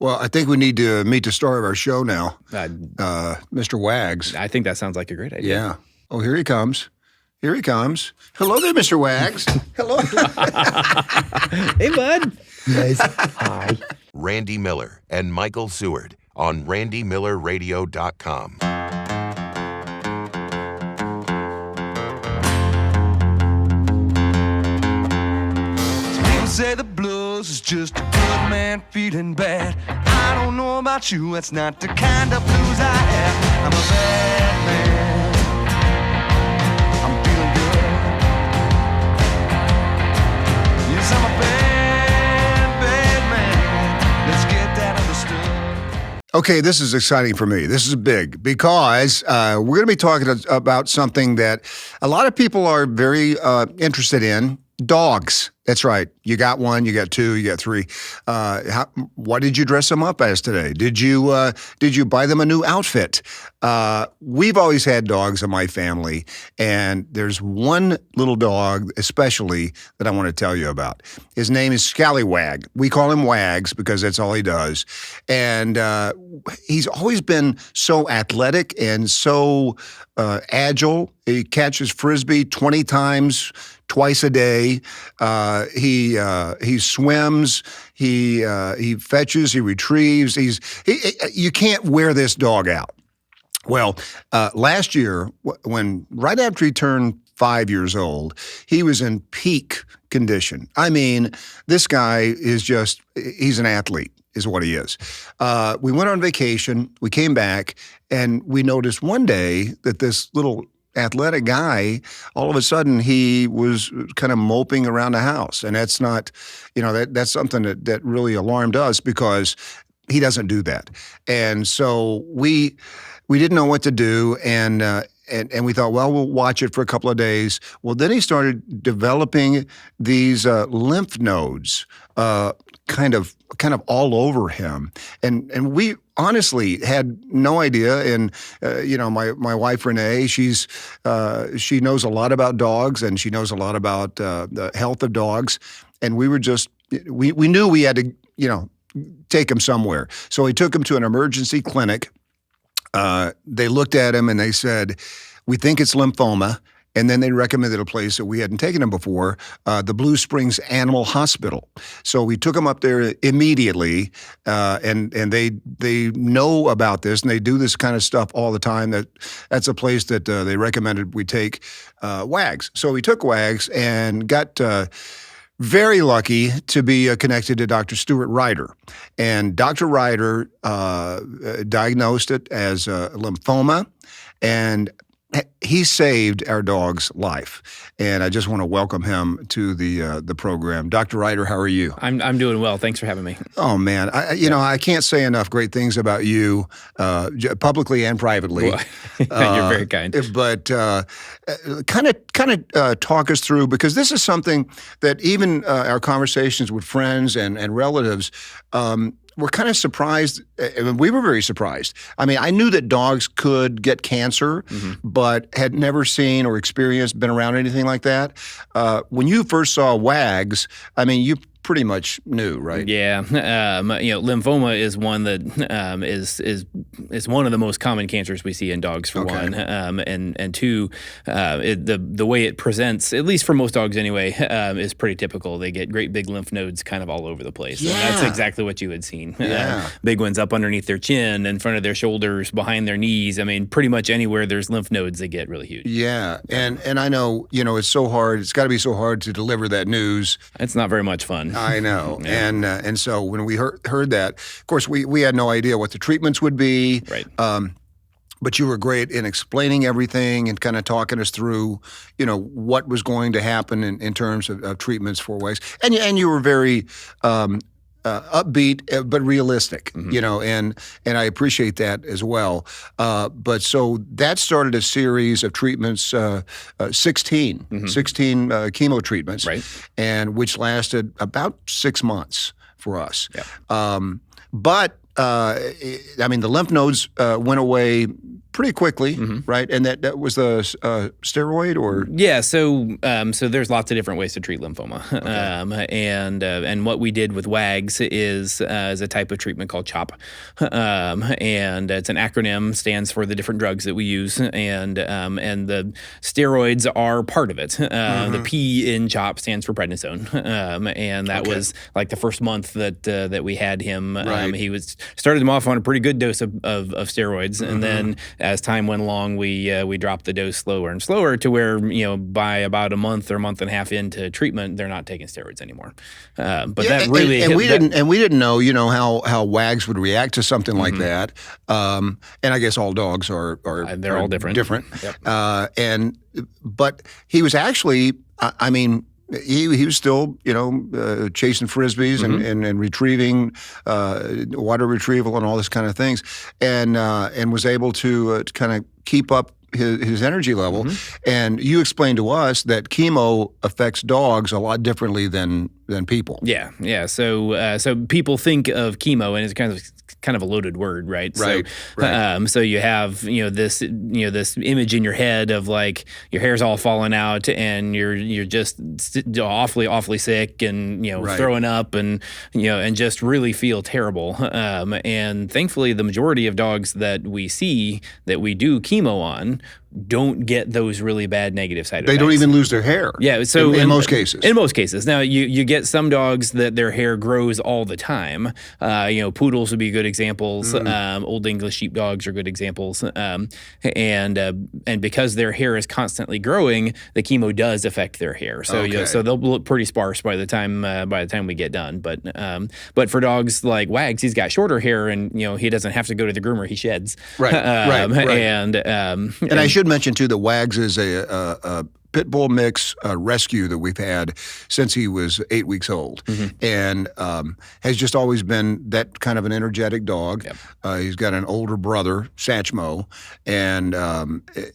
Well, I think we need to meet the star of our show now, Mr. Wags. I think that sounds like a great idea. Yeah. Oh, here he comes. Here he comes. Hello there, Mr. Wags. Hello. Hey, bud. Yes. Hi. Randy Miller and Michael Seward on RandyMillerRadio.com. People say the blues is just a good man feeling bad. I don't know about you, that's not the kind of blues I have. I'm a bad man. I'm feeling good. Yes, I'm a bad man. Let's get that understood. Okay, this is exciting for me. This is big because we're going to be talking about something that a lot of people are very interested in. Dogs. That's right. You got one, you got two, you got three. What did you dress them up as today? Did you buy them a new outfit? We've always had dogs in my family, and there's one little dog especially that I want to tell you about. His name is Scallywag. We call him Wags because that's all he does. And he's always been so athletic and so agile. He catches Frisbee 20 times twice a day. He swims. He fetches. He retrieves. You can't wear this dog out. Well, last year, right after he turned 5 years old, he was in peak condition. I mean, this guy he's an athlete, is what he is. We went on vacation. We came back, and we noticed one day that this little athletic guy, all of a sudden he was kind of moping around the house. And that's not, that's something that really alarmed us because he doesn't do that. And so we didn't know what to do. And we thought, well, we'll watch it for a couple of days. Well, then he started developing these lymph nodes, kind of all over him, and we honestly had no idea. And my wife Renee, she knows a lot about dogs, and she knows a lot about the health of dogs, and we were we knew we had to take him somewhere. So we took him to an emergency clinic. They looked at him and they said, "We think it's lymphoma." And then they recommended a place that we hadn't taken him before, the Blue Springs Animal Hospital. So we took him up there immediately, and they know about this, and they do this kind of stuff all the time. That's a place that they recommended we take Wags. So we took Wags and got very lucky to be connected to Dr. Stuart Ryder. And Dr. Ryder diagnosed it as lymphoma, and he saved our dog's life, and I just want to welcome him to the program. Dr. Ryder, how are you? I'm doing well. Thanks for having me. Oh man, I can't say enough great things about you, publicly and privately. Well, you're very kind. But kind of talk us through, because this is something that even our conversations with friends and relatives. We're kind of surprised. We were very surprised. I mean, I knew that dogs could get cancer, but had never seen or been around anything like that. When you first saw Wags, I mean, you pretty much knew, right? Yeah, lymphoma is one that is one of the most common cancers we see in dogs. For one, and two, the way it presents, at least for most dogs anyway, is pretty typical. They get great big lymph nodes kind of all over the place. Yeah. And that's exactly what you had seen. Yeah. Big ones up underneath their chin, in front of their shoulders, behind their knees. I mean, pretty much anywhere there's lymph nodes, they get really huge. Yeah, and I know, it's so hard. It's got to be so hard to deliver that news. It's not very much fun. I know. Yeah. And so when we heard that, of course, we had no idea what the treatments would be. Right. But you were great in explaining everything and kind of talking us through, what was going to happen in terms of treatments for Wags. And you were very upbeat, but realistic, and I appreciate that as well. But so that started a series of treatments, 16 chemo treatments, right, and which lasted about 6 months for us. Yeah. But I mean, the lymph nodes went away pretty quickly, right? And that was the steroid, or Yeah, so there's lots of different ways to treat lymphoma, and what we did with WAGS is a type of treatment called CHOP, and it's an acronym, stands for the different drugs that we use, and the steroids are part of it. The P in CHOP stands for prednisone, and that was like the first month that we had him. Right. He started him off on a pretty good dose of steroids, and then as time went along, we dropped the dose slower and slower to where by about a month or month and a half into treatment, they're not taking steroids anymore. But that really and we didn't know how WAGs would react to something like that. And I guess all dogs are they're all different. Yep. But he was actually, I mean, he was still, chasing frisbees and retrieving water retrieval and all this kind of things, and was able to kind of keep up his energy level. And you explained to us that chemo affects dogs a lot differently than people. Yeah. So people think of chemo, and it's kind of a loaded word, right? Right. So you have this image in your head of like your hair's all falling out and you're just awfully sick and throwing up and and just really feel terrible. And thankfully, the majority of dogs that we see that we do chemo on don't get those really bad negative side effects. They don't even lose their hair. Yeah, so in most cases. In most cases. Now, you get some dogs that their hair grows all the time. Poodles would be good examples. Old English sheepdogs are good examples. And because their hair is constantly growing, the chemo does affect their hair. So so they'll look pretty sparse by the time we get done. But for dogs like Wags, he's got shorter hair, and he doesn't have to go to the groomer; he sheds. Right. And I should mention too that Wags is a pit bull mix rescue that we've had since he was 8 weeks old, and has just always been that kind of an energetic dog. Yep. He's got an older brother, Satchmo, and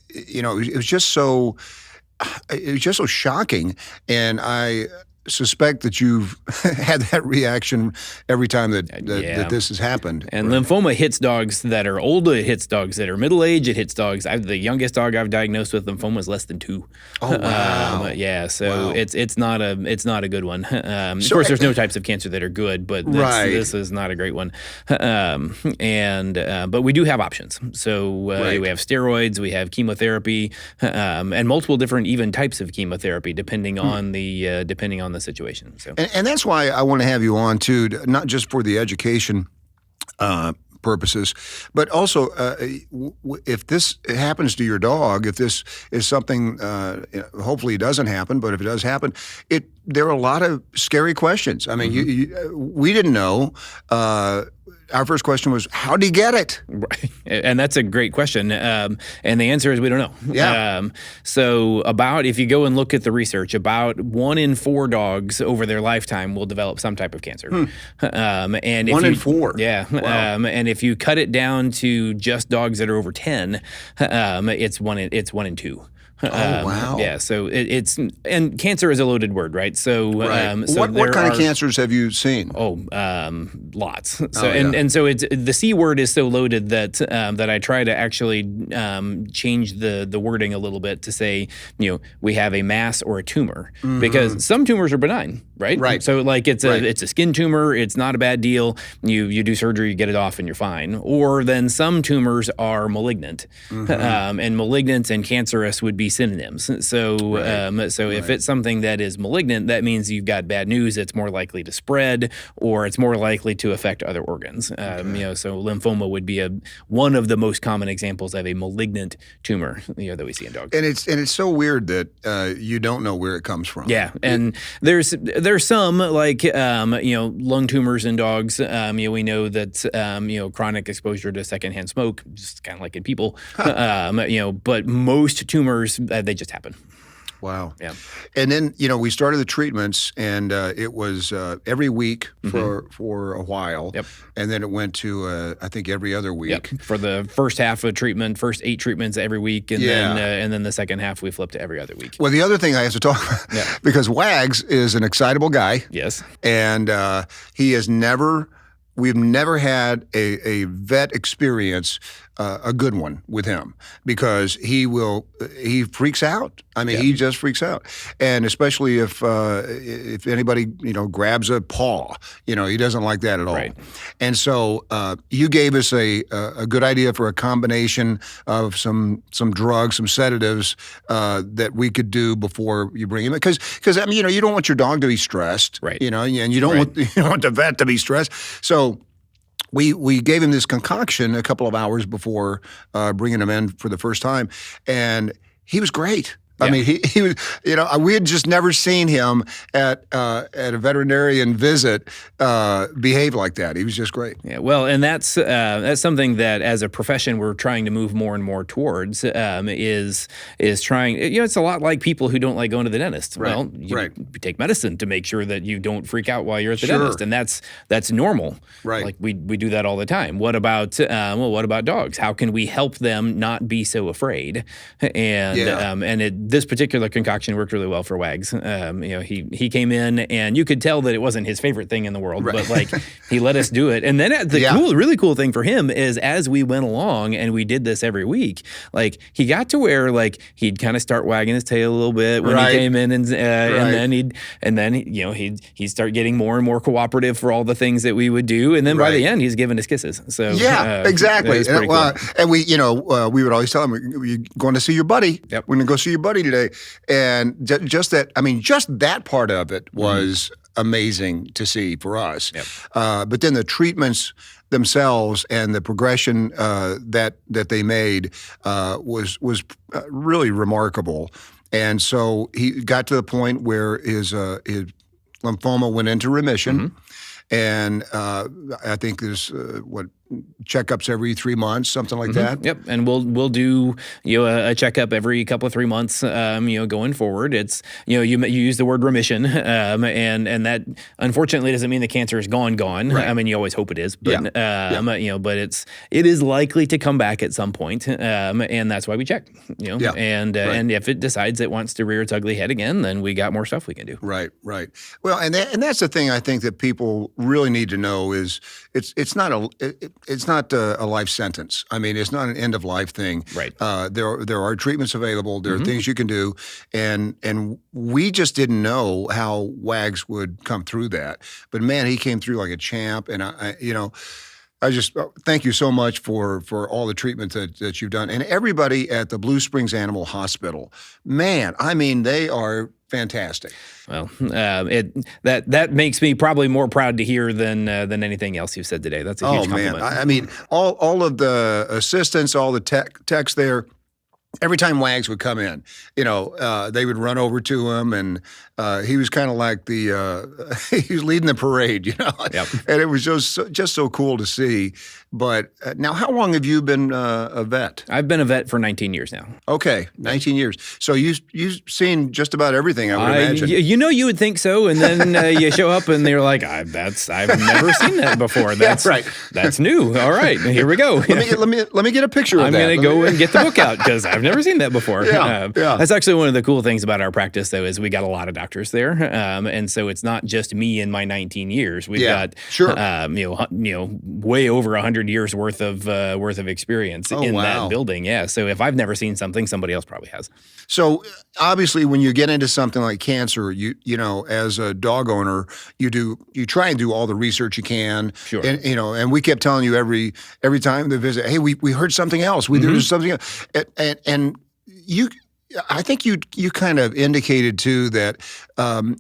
it was just so shocking, and I suspect that you've had that reaction every time that this has happened. And lymphoma hits dogs that are old, it hits dogs that are middle-aged, it hits dogs. The youngest dog I've diagnosed with lymphoma is less than 2. Oh, wow. So it's not a good one. Of course, there's no types of cancer that are good, but this is not a great one. But we do have options. So we have steroids, we have chemotherapy, and multiple different even types of chemotherapy depending on the situation. So, and that's why I want to have you on too, not just for the education purposes, but also if this happens to your dog, if this is something, hopefully it doesn't happen, but if it does happen, there are a lot of scary questions. I mean, we didn't know. Our first question was, how did he get it? Right. And that's a great question. And the answer is we don't know. Yeah. So if you go and look at the research, about 1 in 4 dogs over their lifetime will develop some type of cancer. And 1 in 4? Yeah. Wow. And if you cut it down to just dogs that are over 10, it's 1 in 2. Oh, wow. Yeah, so and cancer is a loaded word, right? So, what kind of cancers have you seen? Oh, lots. So and so it's the C word is so loaded that I try to actually change the wording a little bit to say, we have a mass or a tumor, because some tumors are benign, right? Right. So like it's a skin tumor, it's not a bad deal. You do surgery, you get it off, and you're fine. Or then some tumors are malignant, and malignant and cancerous would be synonyms. So if it's something that is malignant, that means you've got bad news. It's more likely to spread, or it's more likely to affect other organs. So lymphoma would be one of the most common examples of a malignant tumor that we see in dogs. And it's so weird that you don't know where it comes from. Yeah, and there's some like lung tumors in dogs. We know that chronic exposure to secondhand smoke, just kind of like in people. But most tumors, they just happen. Wow. Yeah. And then, we started the treatments, and it was every week for a while. Yep. And then it went to, I think, every other week. Yep. For the first half of treatment, first 8 treatments every week, and then the second half we flipped to every other week. Well, the other thing I have to talk about, because Wags is an excitable guy. Yes. And he has we've never had a vet experience a good one with him because he freaks out. I mean, he just freaks out, and especially if anybody grabs a paw, he doesn't like that at all. Right. And so you gave us a good idea for a combination of some drugs, some sedatives that we could do before you bring him in, because I mean, you don't want your dog to be stressed, Right. and you don't want the vet to be stressed, so. We gave him this concoction a couple of hours before bringing him in for the first time, and he was great. I mean, he was, we had just never seen him at a veterinarian visit behave like that. He was just great. Yeah, well, and that's something that as a profession we're trying to move more and more towards. Is trying. It's a lot like people who don't like going to the dentist. Right. Well, you take medicine to make sure that you don't freak out while you're at the Sure. dentist, and that's normal. Right. Like we do that all the time. What about dogs? How can we help them not be so afraid? And this particular concoction worked really well for Wags. He came in and you could tell that it wasn't his favorite thing in the world, but like he let us do it. And then really cool thing for him is as we went along and we did this every week, like he got to where like he'd kind of start wagging his tail a little bit when he came in, and then he'd start getting more and more cooperative for all the things that we would do, and then by the end he's giving us kisses. So exactly. It was pretty cool. And we would always tell him, "You're going to see your buddy. Yep. We're going to go see your buddy today." And just that part of it was amazing to see for us. Yep. But then the treatments themselves and the progression that they made was really remarkable. And so he got to the point where his lymphoma went into remission. And I think there's checkups every 3 months, something like that. Yep, and we'll do a checkup every couple of 3 months. Going forward, it's you use the word remission, and that unfortunately doesn't mean the cancer is gone. Right. I mean, you always hope it is, but but it is likely to come back at some point, and that's why we check. And if it decides it wants to rear its ugly head again, then we got more stuff we can do. Right. Well, and that's the thing I think that people really need to know is it's not a life sentence. I mean, it's not an end of life thing. Right. There are treatments available. There are things you can do, and we just didn't know how Wags would come through that. But man, he came through like a champ, and I just thank you so much for all the treatment that you've done, and everybody at the Blue Springs Animal Hospital. Man, I mean, they are fantastic. Well, that makes me probably more proud to hear than anything else you've said today. That's a huge compliment. Man, I mean, all of the assistants, all the techs there. Every time Wags would come in, they would run over to him, and he was kind of like he was leading the parade, Yep. And it was just so cool to see. But now, how long have you been a vet? I've been a vet for 19 years now. Okay, 19 years. So you've seen just about everything, I would imagine. You would think so, and then you show up and they're like, I've never seen that before. That's right. That's new. All right, here we go. Let me get a picture of I'm that. going to go and get the book out because I've never seen that before. Yeah. That's actually one of the cool things about our practice, though, is we got a lot of doctors there, and so it's not just me and my 19 years. We've got way over 100 years worth of experience in that building. Yeah. So if I've never seen something, somebody else probably has. So obviously, when you get into something like cancer, you as a dog owner, you try and do all the research you can. Sure. And and we kept telling you every time they visit, hey, we heard something else. There's something else. And you. I think you kind of indicated too that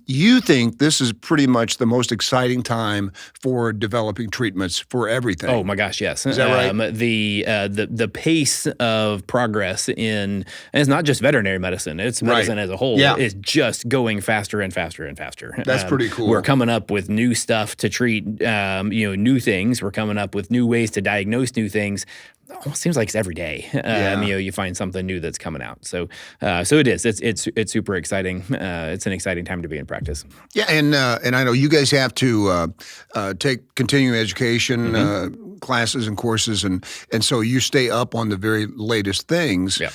you think this is pretty much the most exciting time for developing treatments for everything. Oh my gosh, yes. Is that right? The pace of progress and it's not just veterinary medicine; it's medicine as a whole. Yeah. Is just going faster and faster and faster. That's pretty cool. We're coming up with new stuff to treat, new things. We're coming up with new ways to diagnose new things. It seems like it's every day. You find something new that's coming out. So it is. It's super exciting. It's an exciting time to be in practice. Yeah, and I know you guys have to take continuing education classes and courses, and so you stay up on the very latest things. Yeah.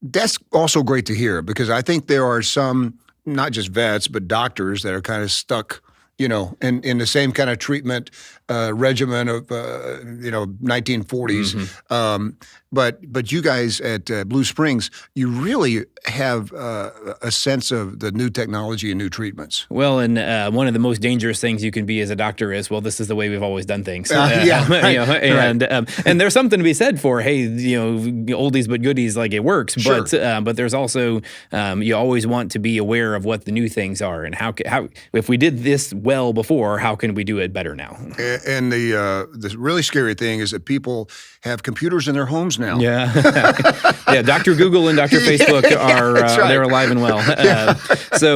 That's also great to hear because I think there are some, not just vets, but doctors that are kind of stuck in the same kind of treatment regimen of 1940s. But you guys at Blue Springs, you really have a sense of the new technology and new treatments. Well, and one of the most dangerous things you can be as a doctor is, well, this is the way we've always done things. And there's something to be said for, hey, oldies but goodies, like it works. Sure. But there's also you always want to be aware of what the new things are and how if we did this well before, how can we do it better now? And the really scary thing is that people have computers in their homes now. Yeah, yeah. Dr. Google and Dr. Facebook are right. they're alive and well.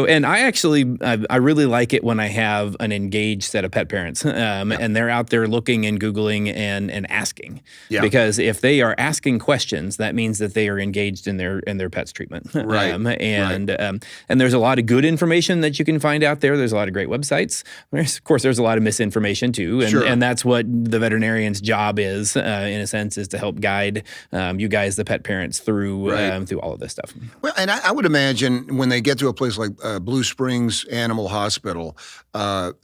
And I really like it when I have an engaged set of pet parents, and they're out there looking and Googling and asking. Yeah. Because if they are asking questions, that means that they are engaged in their pet's treatment. Right. And there's a lot of good information that you can find out there. There's a lot of great websites. Of course, there's a lot of misinformation too, and that's what the veterinarian's job is, in a sense, is to help guide you guys, the pet parents, through all of this stuff. Well, and I would imagine when they get to a place like Blue Springs Animal Hospital,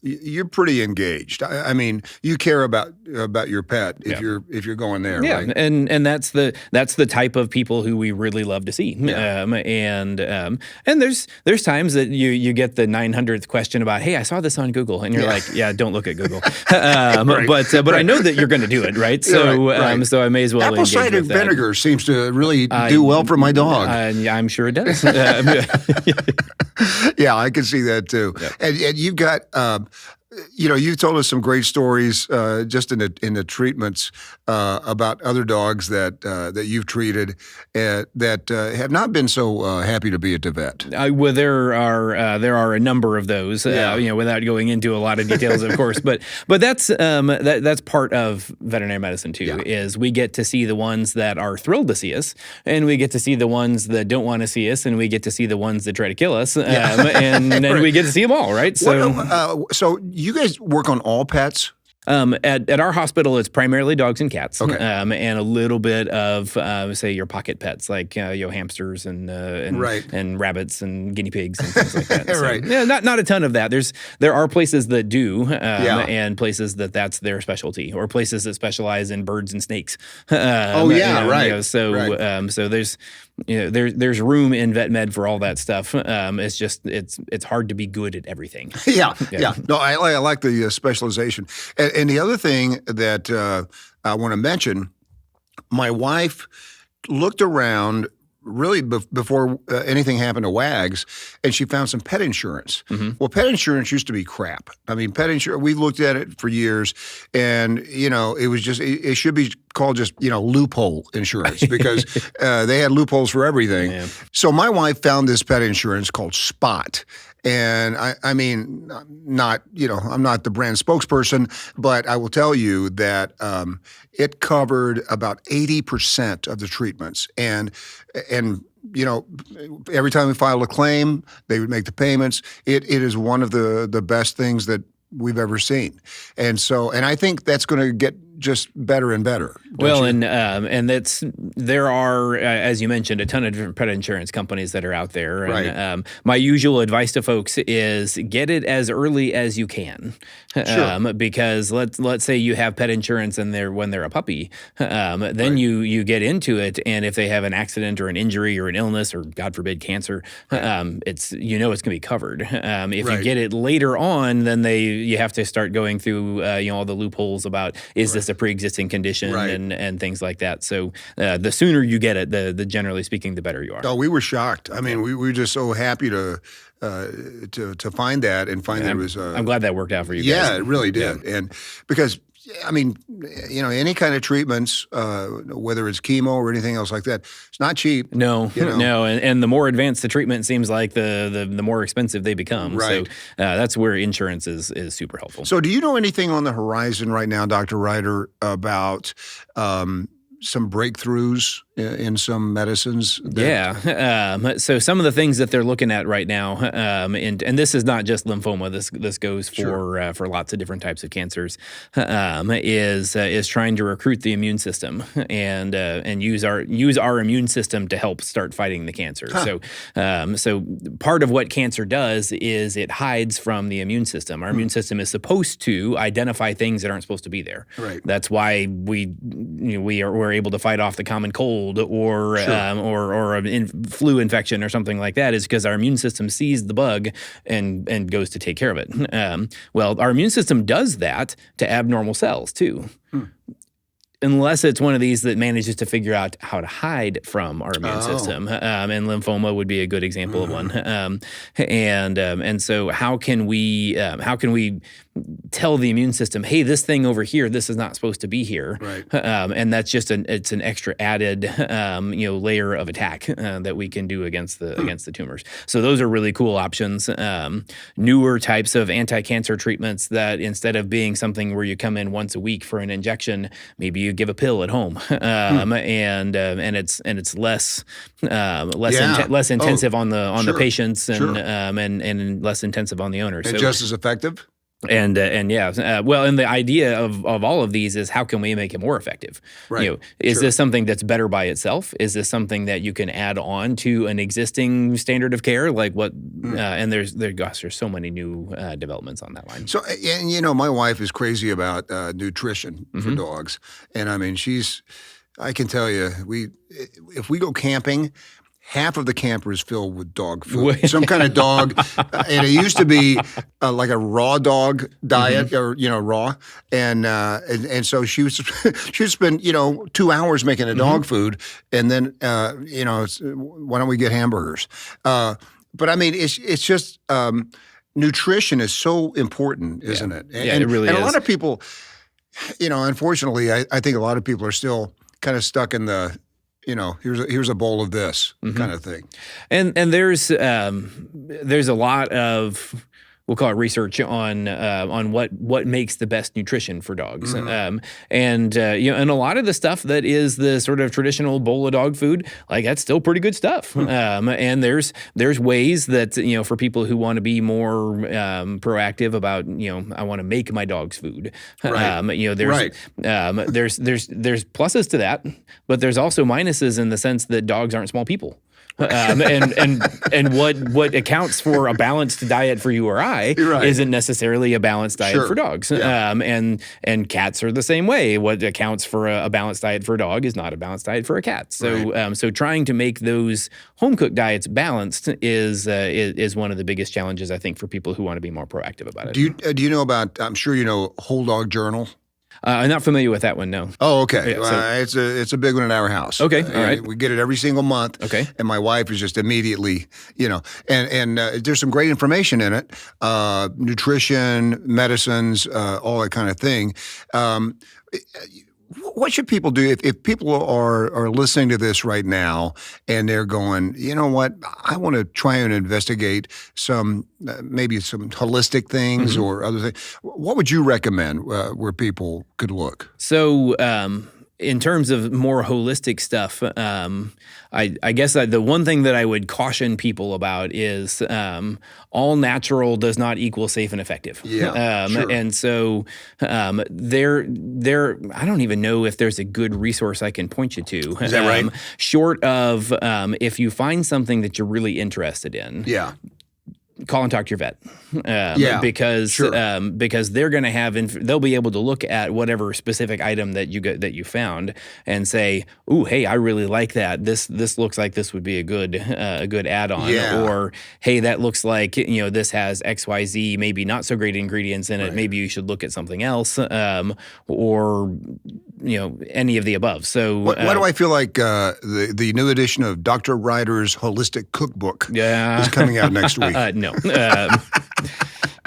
you're pretty engaged. I mean, you care about your pet if you're going there. Yeah, right? and that's the type of people who we really love to see. Yeah. And there's times that you get the 900th question about, hey, I saw this on Google, and you're like, yeah, don't look at Google. But I know that you're going to do it, right? So so I may as well apple engage cider with that. vinegar seems to really do well for my dog. Yeah, I'm sure it does. Yeah, I can see that too. Yep. And you've got, you've told us some great stories just in the treatments about other dogs that you've treated that have not been so happy to be at the vet. Well, there are a number of those. Without going into a lot of details, of course. But that's part of veterinary medicine too. Yeah. Is we get to see the ones that are thrilled to see us, and we get to see the ones that don't want to see us, and we get to see the ones that try to kill us, and then we get to see them all, right? So, so you guys work on all pets? At our hospital, it's primarily dogs and cats, and a little bit of say your pocket pets like hamsters and rabbits and guinea pigs and things like that. Right. Yeah, not a ton of that. There are places that do, and places that's their specialty, or places that specialize in birds and snakes. So there's room in vet med for all that stuff. It's just it's hard to be good at everything. Yeah. No, I like the specialization. And the other thing that I want to mention, my wife looked around really before anything happened to Wags, and she found some pet insurance. Mm-hmm. Well, pet insurance used to be crap. I mean, pet insurance, we looked at it for years, and, it was just, it should be called just, loophole insurance because they had loopholes for everything. Yeah. So my wife found this pet insurance called Spot. And I mean, I'm not the brand spokesperson, but I will tell you that it covered about 80% of the treatments. And every time we filed a claim, they would make the payments. It is one of the best things that we've ever seen. And I think that's going to get just better and better. Well, and there are, as you mentioned, a ton of different pet insurance companies that are out there. And, my usual advice to folks is get it as early as you can, because let's say you have pet insurance and when they're a puppy, then you get into it, and if they have an accident or an injury or an illness or God forbid cancer, it's going to be covered. If you get it later on, then you have to start going through all the loopholes about is this a pre-existing condition and things like that. So the sooner you get it, the generally speaking, the better you are. Oh, we were shocked. I mean, we were just so happy to find that and find that it was. I'm glad that worked out for you guys. Yeah, it really did. Yeah. And because, I mean, any kind of treatments, whether it's chemo or anything else like that, it's not cheap. No. And the more advanced the treatment seems like, the more expensive they become. Right. So that's where insurance is super helpful. So do you know anything on the horizon right now, Dr. Ryder, about some breakthroughs in some medicines? So some of the things that they're looking at right now, and this is not just lymphoma. This goes for lots of different types of cancers. Is trying to recruit the immune system and use our immune system to help start fighting the cancer. So part of what cancer does is it hides from the immune system. Our immune system is supposed to identify things that aren't supposed to be there. Right. That's why we're able to fight off the common cold or a flu infection or something like that, is because our immune system sees the bug and goes to take care of it. Well, our immune system does that to abnormal cells too. Unless it's one of these that manages to figure out how to hide from our immune system, and lymphoma would be a good example of one. And so how can we tell the immune system, hey, this thing over here, this is not supposed to be here, Right. And that's just it's an extra added layer of attack that we can do against the tumors. So those are really cool options. Newer types of anti-cancer treatments that instead of being something where you come in once a week for an injection, maybe you give a pill at home, and it's less intensive on the patients and less intensive on the owner. And just as effective? And the idea of all of these is how can we make it more effective? Right. Is this something that's better by itself? Is this something that you can add on to an existing standard of care? Like what? And there's so many new developments on that line. So, and my wife is crazy about nutrition for dogs, and I mean, I can tell you, if we go camping, half of the camper is filled with dog food, some kind of dog. And it used to be like a raw dog diet, or raw. And so she would spend 2 hours making a dog food, and then why don't we get hamburgers? But I mean, it's just nutrition is so important, isn't it? And it really is. And a lot of people, unfortunately, I think a lot of people are still kind of stuck in the, here's a bowl of this kind of thing. And there's a lot of, we'll call it research on what makes the best nutrition for dogs. And a lot of the stuff that is the sort of traditional bowl of dog food, like that's still pretty good stuff. And there's ways that, for people who want to be more proactive about, I want to make my dog's food. Right. There's pluses to that, but there's also minuses in the sense that dogs aren't small people. And what accounts for a balanced diet for you or I isn't necessarily a balanced diet for dogs. Yeah. And cats are the same way. What accounts for a balanced diet for a dog is not a balanced diet for a cat. So so trying to make those home cooked diets balanced is one of the biggest challenges, I think, for people who want to be more proactive about it. Do you know about? I'm sure you know Whole Dog Journal. I'm not familiar with that one, no. Oh, okay. Yeah, it's a big one in our house. Okay, all right. We get it every single month. Okay. And my wife is just immediately, and there's some great information in it, nutrition, medicines, all that kind of thing. What should people do if people are listening to this right now and they're going, you know what, I want to try and investigate maybe some holistic things or other things. What would you recommend where people could look? So in terms of more holistic stuff, I guess the one thing that I would caution people about is all natural does not equal safe and effective. Yeah, sure. And so there, I don't even know if there's a good resource I can point you to. Is that right? Short of if you find something that you're really interested in. Yeah. Call and talk to your vet, because they're going to they'll be able to look at whatever specific item that you found and say, "Ooh, hey, I really like that. This looks like this would be a good add-on." Yeah. Or, "Hey, that looks like this has XYZ, maybe not so great ingredients in it. Maybe you should look at something else." Or any of the above. So why do I feel like the new edition of Dr. Ryder's Holistic Cookbook is coming out next week? No.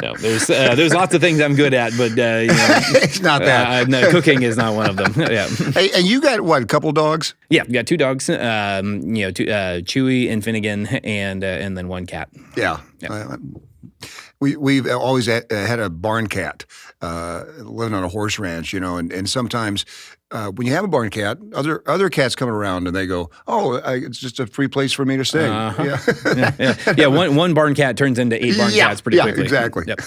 No, there's lots of things I'm good at, but it's not that. No, cooking is not one of them. Yeah. Hey, and you got what? A couple dogs? Yeah, we got 2 dogs. Chewy and Finnegan, and then 1 cat. Yeah. We've always had a barn cat living on a horse ranch, and sometimes when you have a barn cat, other cats come around and they go, "Oh, it's just a free place for me to stay." Yeah. One barn cat turns into 8 barn cats pretty quickly. Exactly. Yep.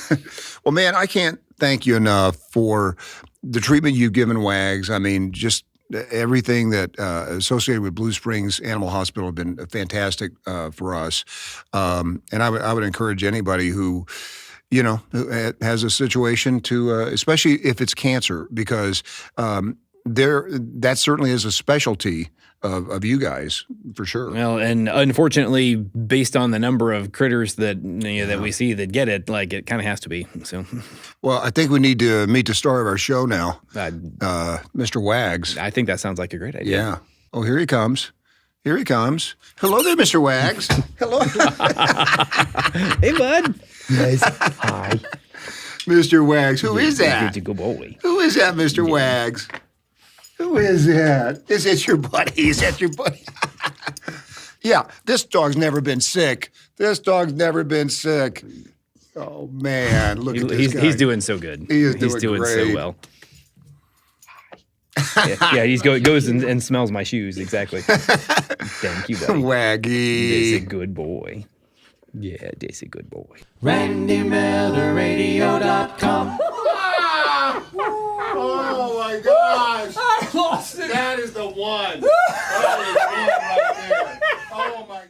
Well, man, I can't thank you enough for the treatment you've given Wags. I mean, just everything that associated with Blue Springs Animal Hospital have been fantastic for us. And I would encourage anybody who has a situation to, especially if it's cancer, because that certainly is a specialty of you guys for sure. Well, and unfortunately, based on the number of critters that that we see that get it, like it kind of has to be. So, well, I think we need to meet the star of our show now, Mr. Wags. I think that sounds like a great idea. Yeah. Oh, here he comes. Here he comes. Hello there, Mr. Wags. Hello. Hey, bud. Yes. Hi. Mr. Wags. Who is that? Good boy. Who is that, Mr. Wags? Who is that? Is it your buddy? Is that your buddy? Yeah, this dog's never been sick. This dog's never been sick. Oh, man. Look at this guy. He's doing so good. He's doing great. so well. Yeah, he goes and smells my shoes. Exactly. Thank you, buddy. Waggy. That's a good boy. Yeah, that's a good boy. RandyMillerRadio.com. Oh, my gosh. I lost it. That is the one. That is one right there. Oh, my